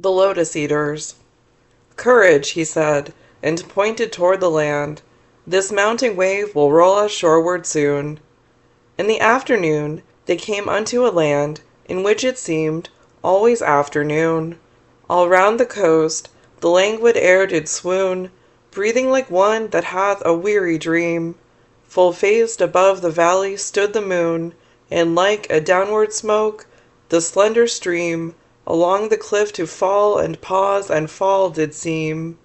The Lotos-Eaters. "Courage," he said, and pointed toward the land. "This mounting wave will roll us shoreward soon." In the afternoon they came unto a land in which it seemed always afternoon. All round the coast the languid air did swoon, breathing like one that hath a weary dream. Full-faced above the valley stood the moon, and like a downward smoke the slender stream along the cliff to fall and pause and fall did seem.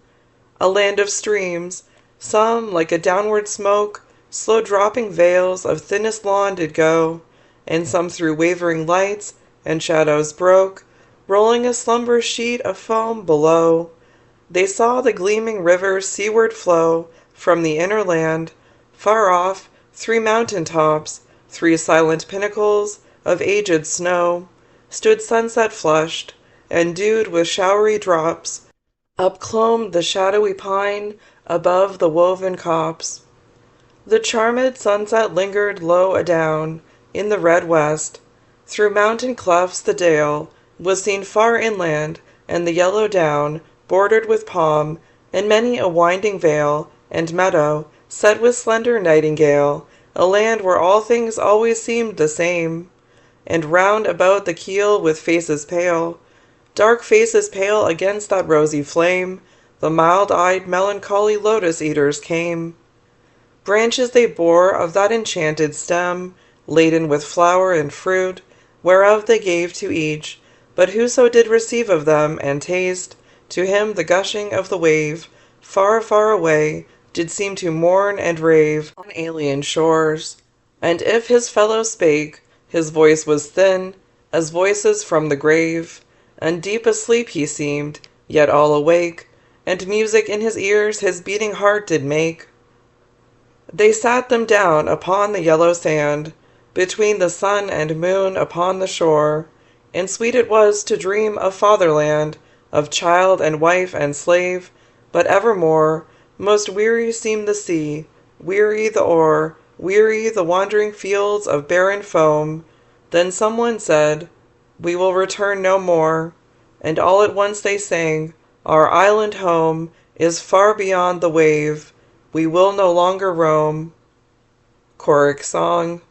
A land of streams, some like a downward smoke, slow dropping veils of thinnest lawn did go, and some through wavering lights and shadows broke, rolling a slumber sheet of foam below. They saw the gleaming river seaward flow from the inner land. Far off, 3 mountain tops, 3 silent pinnacles of aged snow, stood sunset flushed, and dewed with showery drops. Upclomb the shadowy pine above the woven copse. The charmed sunset lingered low adown in the red west. Through mountain clefts the dale was seen far inland, and the yellow down, bordered with palm, and many a winding vale and meadow set with slender nightingale, a land where all things always seemed the same. And round about the keel with faces pale, dark faces pale against that rosy flame, the mild-eyed melancholy lotus-eaters came. Branches they bore of that enchanted stem, laden with flower and fruit, whereof they gave to each, but whoso did receive of them and taste, to him the gushing of the wave, far, far away, did seem to mourn and rave on alien shores. And if his fellow spake, his voice was thin, as voices from the grave, and deep asleep he seemed, yet all awake, and music in his ears his beating heart did make. They sat them down upon the yellow sand, between the sun and moon upon the shore, and sweet it was to dream of fatherland, of child and wife and slave, but evermore most weary seemed the sea, weary the oar, weary the wandering fields of barren foam. Then someone said, "We will return no more," and all at once they sang, "Our island home is far beyond the wave, we will no longer roam." Choric Song.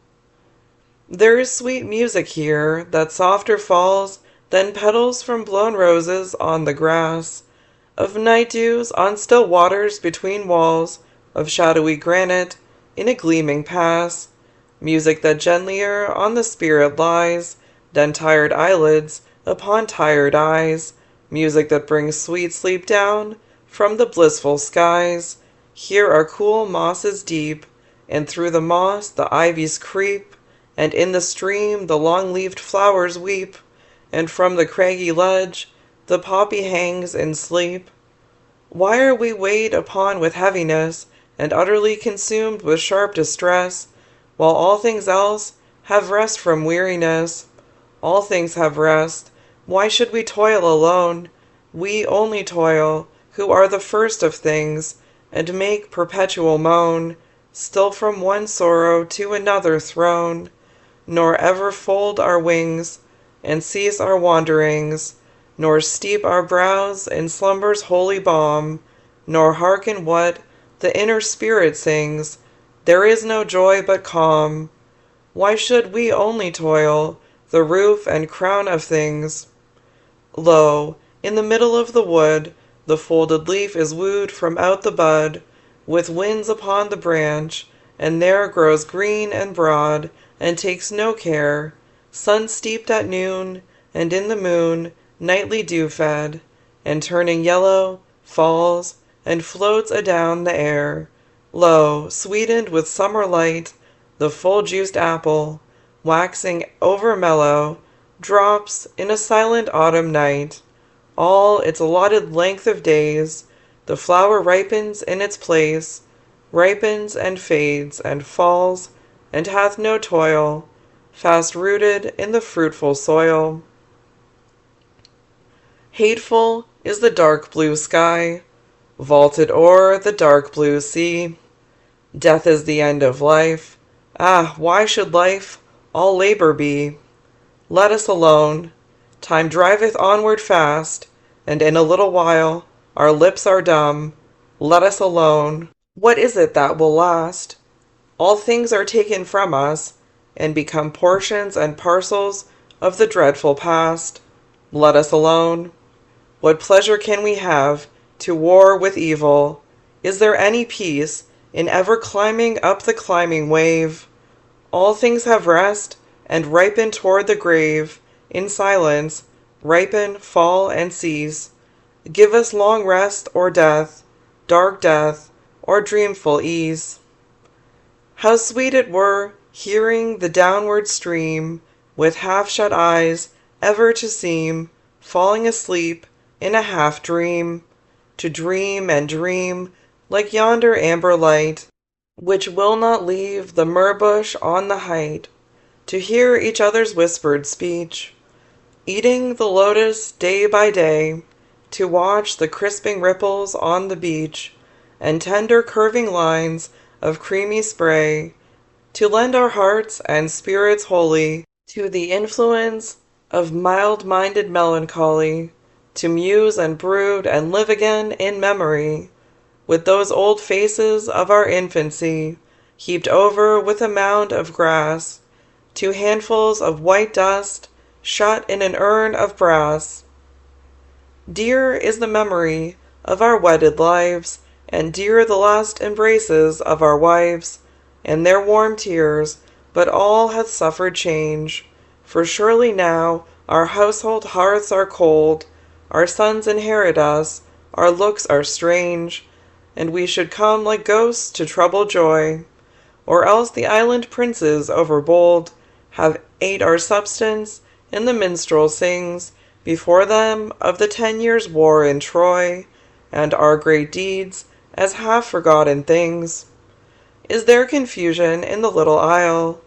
There is sweet music here that softer falls than petals from blown roses on the grass, of night dews on still waters between walls of shadowy granite in a gleaming pass, music that gentlier on the spirit lies than tired eyelids upon tired eyes, music that brings sweet sleep down from the blissful skies. Here are cool mosses deep, and through the moss the ivies creep, and in the stream the long-leaved flowers weep, and from the craggy ledge the poppy hangs in sleep. Why are we weighed upon with heaviness, and utterly consumed with sharp distress, while all things else have rest from weariness? All things have rest. Why should we toil alone? We only toil, who are the first of things, and make perpetual moan, still from one sorrow to another thrown, nor ever fold our wings, and cease our wanderings, nor steep our brows in slumber's holy balm, nor hearken what the inner spirit sings, there is no joy but calm. Why should we only toil, the roof and crown of things? Lo, in the middle of the wood, the folded leaf is wooed from out the bud, with winds upon the branch, and there grows green and broad, and takes no care, sun steeped at noon, and in the moon, nightly dew-fed, and turning yellow, falls, and floats adown the air. Lo, sweetened with summer light, the full-juiced apple, waxing over-mellow, drops in a silent autumn night. All its allotted length of days, the flower ripens in its place, ripens and fades and falls, and hath no toil, fast rooted in the fruitful soil. Hateful is the dark blue sky, vaulted o'er the dark blue sea. Death is the end of life. Ah, why should life all labor be? Let us alone. Time driveth onward fast, and in a little while our lips are dumb. Let us alone. What is it that will last? All things are taken from us, and become portions and parcels of the dreadful past. Let us alone. What pleasure can we have to war with evil? Is there any peace in ever climbing up the climbing wave? All things have rest, and ripen toward the grave, in silence, ripen, fall, and cease. Give us long rest or death, dark death, or dreamful ease. How sweet it were, hearing the downward stream, with half-shut eyes, ever to seem, falling asleep in a half-dream, to dream and dream, like yonder amber light, which will not leave the myrrh-bush on the height, to hear each other's whispered speech, eating the lotus day by day, to watch the crisping ripples on the beach, and tender curving lines of creamy spray, to lend our hearts and spirits wholly to the influence of mild-minded melancholy, to muse and brood and live again in memory, with those old faces of our infancy, heaped over with a mound of grass, to handfuls of white dust, shut in an urn of brass. Dear is the memory of our wedded lives, and dear the last embraces of our wives, and their warm tears, but all hath suffered change. For surely now our household hearths are cold, our sons inherit us, our looks are strange, and we should come like ghosts to trouble joy. Or else the island princes overbold have ate our substance, and the minstrel sings before them of the 10 years' war in Troy, and our great deeds as half-forgotten things. Is there confusion in the little isle?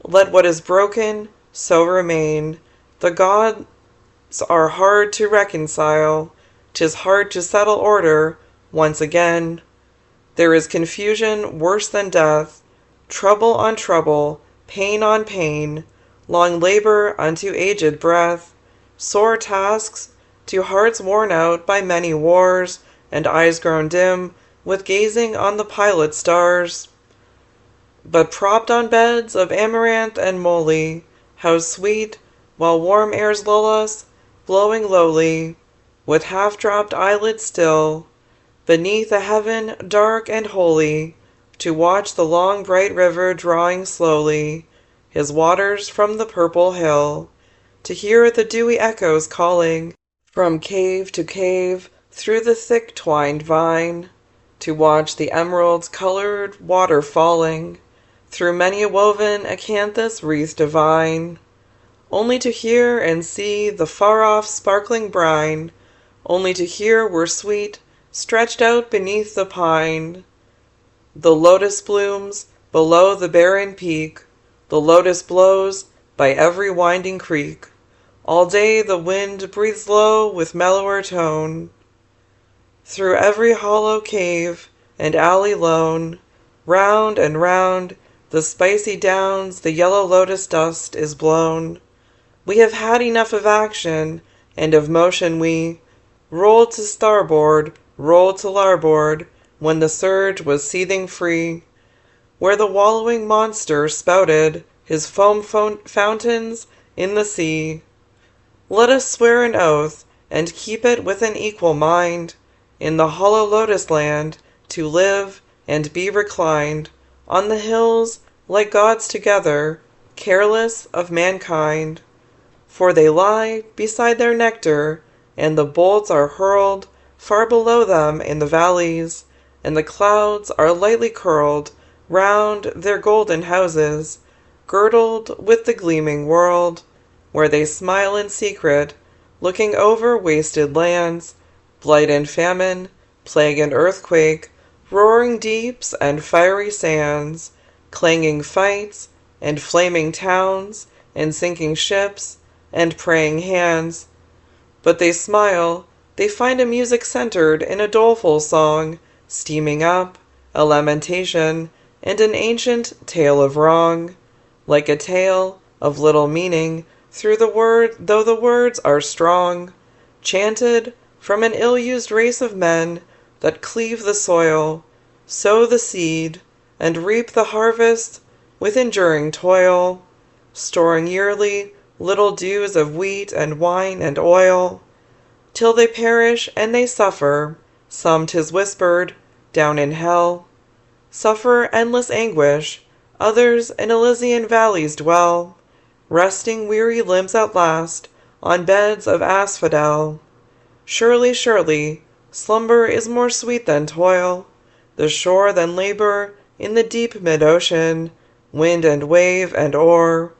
Let what is broken so remain. The gods are hard to reconcile. 'Tis hard to settle order once again. There is confusion worse than death, trouble on trouble, pain on pain, long labor unto aged breath, sore tasks to hearts worn out by many wars, and eyes grown dim with gazing on the pilot stars. But propped on beds of amaranth and moly, how sweet, while warm airs lull us, blowing lowly, with half-dropped eyelids still, beneath a heaven dark and holy, to watch the long bright river drawing slowly his waters from the purple hill, to hear the dewy echoes calling from cave to cave through the thick twined vine, to watch the emerald's colored water falling through many a woven acanthus wreath divine, only to hear and see the far-off sparkling brine, only to hear were sweet, stretched out beneath the pine, the lotus blooms below the barren peak, the lotus blows by every winding creek, all day the wind breathes low with mellower tone, through every hollow cave and alley lone, round and round the spicy downs the yellow lotus dust is blown. We have had enough of action, and of motion we rolled to starboard, rolled to larboard, when the surge was seething free, where the wallowing monster spouted his foam fountains in the sea. Let us swear an oath, and keep it with an equal mind, in the hollow lotus land to live and be reclined on the hills like gods together, careless of mankind. For they lie beside their nectar, and the bolts are hurled far below them in the valleys, and the clouds are lightly curled round their golden houses, girdled with the gleaming world, where they smile in secret, looking over wasted lands, blight and famine, plague and earthquake, roaring deeps and fiery sands, clanging fights, and flaming towns, and sinking ships, and praying hands. But they smile, they find a music centered in a doleful song, steaming up, a lamentation, and an ancient tale of wrong, like a tale of little meaning, though the words are strong, chanted from an ill-used race of men that cleave the soil, sow the seed, and reap the harvest with enduring toil, storing yearly little dews of wheat and wine and oil, till they perish and they suffer, some 'tis whispered, down in hell, suffer endless anguish, others in Elysian valleys dwell, resting weary limbs at last on beds of asphodel. Surely, surely, slumber is more sweet than toil, the shore than labor in the deep mid-ocean, wind and wave and oar.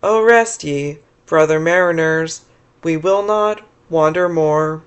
O rest ye, brother mariners, we will not wander more.